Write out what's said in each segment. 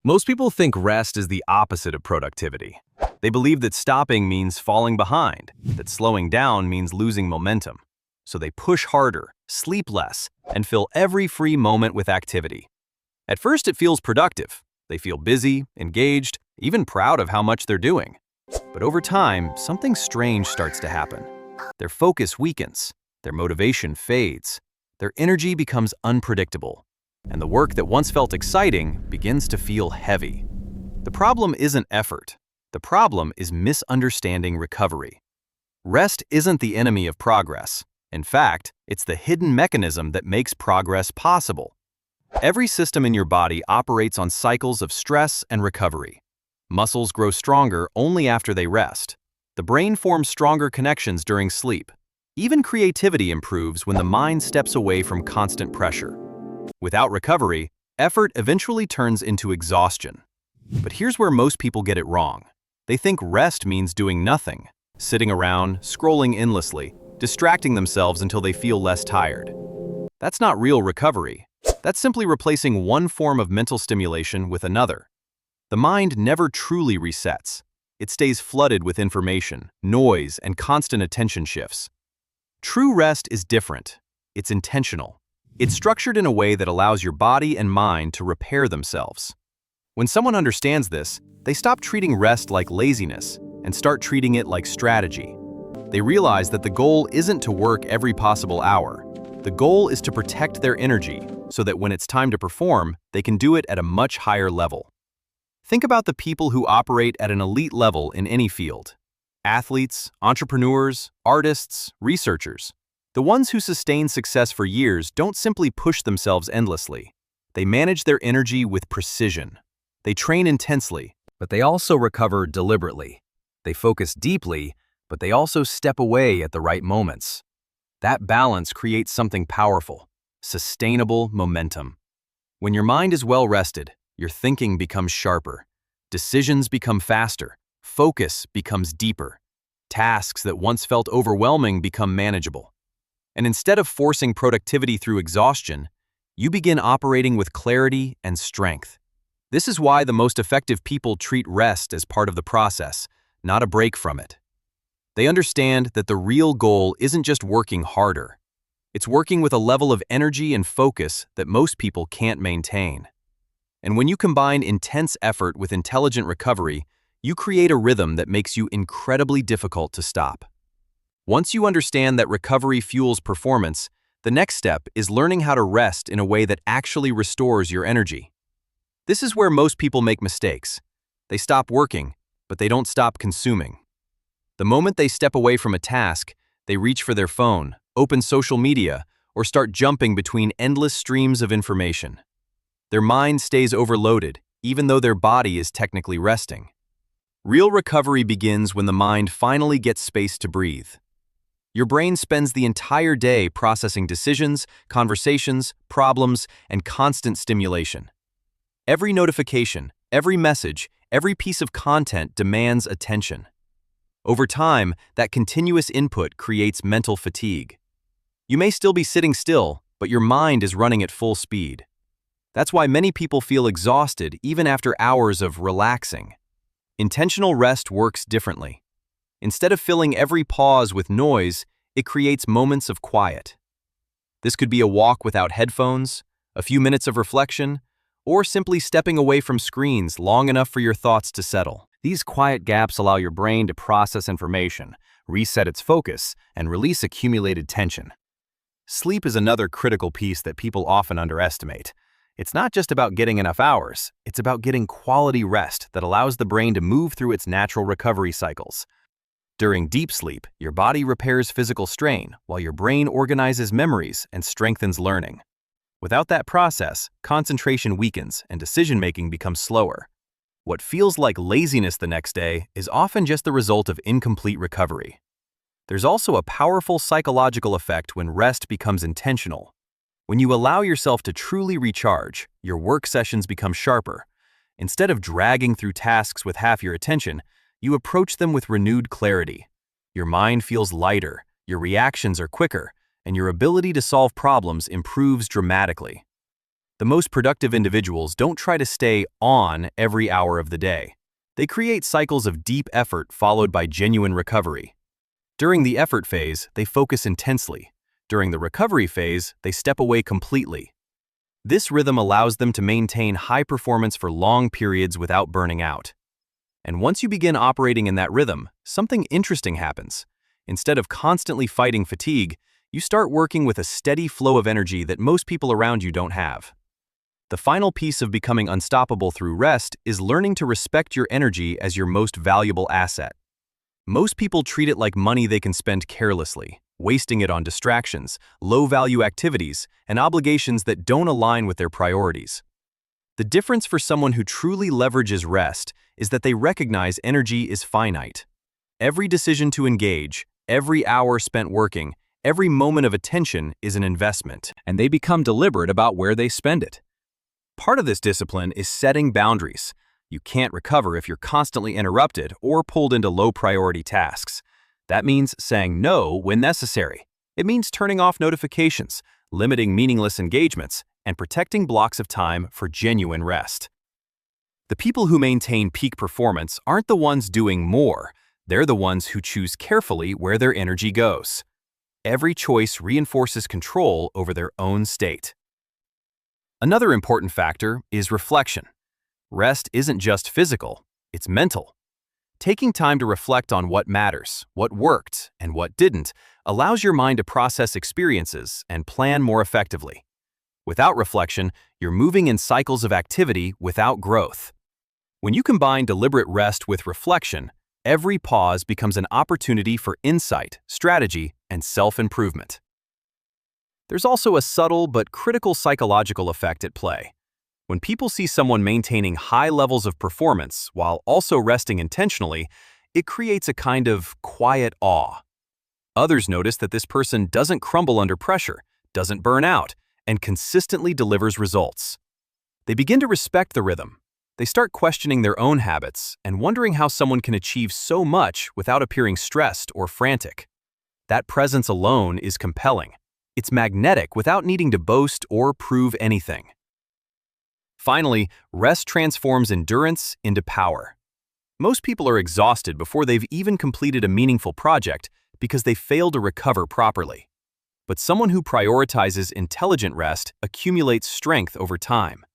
Most people think rest is the opposite of productivity. They believe that stopping means falling behind, that slowing down means losing momentum. So they push harder, sleep less, and fill every free moment with activity. At first it feels productive. They feel busy, engaged, even proud of how much they're doing. But over time, something strange starts to happen. Their focus weakens, their motivation fades, their energy becomes unpredictable, and the work that once felt exciting begins to feel heavy. The problem isn't effort. The problem is misunderstanding recovery. Rest isn't the enemy of progress. In fact, it's the hidden mechanism that makes progress possible. Every system in your body operates on cycles of stress and recovery. Muscles grow stronger only after they rest. The brain forms stronger connections during sleep. Even creativity improves when the mind steps away from constant pressure. Without recovery, effort eventually turns into exhaustion. But here's where most people get it wrong. They think rest means doing nothing, sitting around, scrolling endlessly, distracting themselves until they feel less tired. That's not real recovery. That's simply replacing one form of mental stimulation with another. The mind never truly resets. It stays flooded with information, noise, and constant attention shifts. True rest is different. It's intentional. It's structured in a way that allows your body and mind to repair themselves. When someone understands this, they stop treating rest like laziness and start treating it like strategy. They realize that the goal isn't to work every possible hour. The goal is to protect their energy so that when it's time to perform, they can do it at a much higher level. Think about the people who operate at an elite level in any field. Athletes, entrepreneurs, artists, researchers. The ones who sustain success for years don't simply push themselves endlessly. They manage their energy with precision. They train intensely, but they also recover deliberately. They focus deeply, but they also step away at the right moments. That balance creates something powerful, sustainable momentum. When your mind is well rested, your thinking becomes sharper. Decisions become faster. Focus becomes deeper. Tasks that once felt overwhelming become manageable. And instead of forcing productivity through exhaustion, you begin operating with clarity and strength. This is why the most effective people treat rest as part of the process, not a break from it. They understand that the real goal isn't just working harder. It's working with a level of energy and focus that most people can't maintain. And when you combine intense effort with intelligent recovery, you create a rhythm that makes you incredibly difficult to stop. Once you understand that recovery fuels performance, the next step is learning how to rest in a way that actually restores your energy. This is where most people make mistakes. They stop working, but they don't stop consuming. The moment they step away from a task, they reach for their phone, open social media, or start jumping between endless streams of information. Their mind stays overloaded, even though their body is technically resting. Real recovery begins when the mind finally gets space to breathe. Your brain spends the entire day processing decisions, conversations, problems, and constant stimulation. Every notification, every message, every piece of content demands attention. Over time, that continuous input creates mental fatigue. You may still be sitting still, but your mind is running at full speed. That's why many people feel exhausted even after hours of relaxing. Intentional rest works differently. Instead of filling every pause with noise, it creates moments of quiet. This could be a walk without headphones, a few minutes of reflection, or simply stepping away from screens long enough for your thoughts to settle. These quiet gaps allow your brain to process information, reset its focus, and release accumulated tension. Sleep is another critical piece that people often underestimate. It's not just about getting enough hours, it's about getting quality rest that allows the brain to move through its natural recovery cycles. During deep sleep, your body repairs physical strain, while your brain organizes memories and strengthens learning. Without that process, concentration weakens and decision-making becomes slower. What feels like laziness the next day is often just the result of incomplete recovery. There's also a powerful psychological effect when rest becomes intentional. When you allow yourself to truly recharge, your work sessions become sharper. Instead of dragging through tasks with half your attention, you approach them with renewed clarity. Your mind feels lighter, your reactions are quicker, and your ability to solve problems improves dramatically. The most productive individuals don't try to stay on every hour of the day. They create cycles of deep effort followed by genuine recovery. During the effort phase, they focus intensely. During the recovery phase, they step away completely. This rhythm allows them to maintain high performance for long periods without burning out. And once you begin operating in that rhythm, something interesting happens. Instead of constantly fighting fatigue, you start working with a steady flow of energy that most people around you don't have. The final piece of becoming unstoppable through rest is learning to respect your energy as your most valuable asset. Most people treat it like money they can spend carelessly, wasting it on distractions, low-value activities, and obligations that don't align with their priorities. The difference for someone who truly leverages rest is that they recognize energy is finite. Every decision to engage, every hour spent working, every moment of attention is an investment, and they become deliberate about where they spend it. Part of this discipline is setting boundaries. You can't recover if you're constantly interrupted or pulled into low-priority tasks. That means saying no when necessary. It means turning off notifications, limiting meaningless engagements, and protecting blocks of time for genuine rest. The people who maintain peak performance aren't the ones doing more. They're the ones who choose carefully where their energy goes. Every choice reinforces control over their own state. Another important factor is reflection. Rest isn't just physical, it's mental. Taking time to reflect on what matters, what worked, and what didn't allows your mind to process experiences and plan more effectively. Without reflection, you're moving in cycles of activity without growth. When you combine deliberate rest with reflection, every pause becomes an opportunity for insight, strategy, and self-improvement. There's also a subtle but critical psychological effect at play. When people see someone maintaining high levels of performance while also resting intentionally, it creates a kind of quiet awe. Others notice that this person doesn't crumble under pressure, doesn't burn out, and consistently delivers results. They begin to respect the rhythm. They start questioning their own habits and wondering how someone can achieve so much without appearing stressed or frantic. That presence alone is compelling. It's magnetic without needing to boast or prove anything. Finally, rest transforms endurance into power. Most people are exhausted before they've even completed a meaningful project because they fail to recover properly. But someone who prioritizes intelligent rest accumulates strength over time.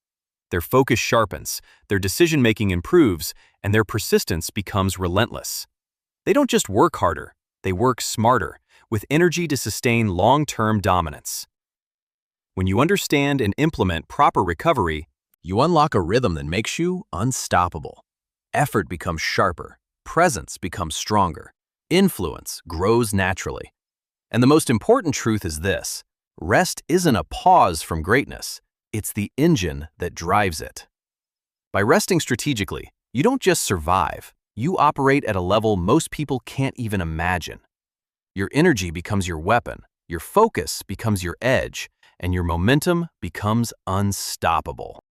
Their focus sharpens, their decision-making improves, and their persistence becomes relentless. They don't just work harder, they work smarter, with energy to sustain long-term dominance. When you understand and implement proper recovery, you unlock a rhythm that makes you unstoppable. Effort becomes sharper, presence becomes stronger, influence grows naturally. And the most important truth is this: rest isn't a pause from greatness, it's the engine that drives it. By resting strategically, you don't just survive, you operate at a level most people can't even imagine. Your energy becomes your weapon, your focus becomes your edge, and your momentum becomes unstoppable.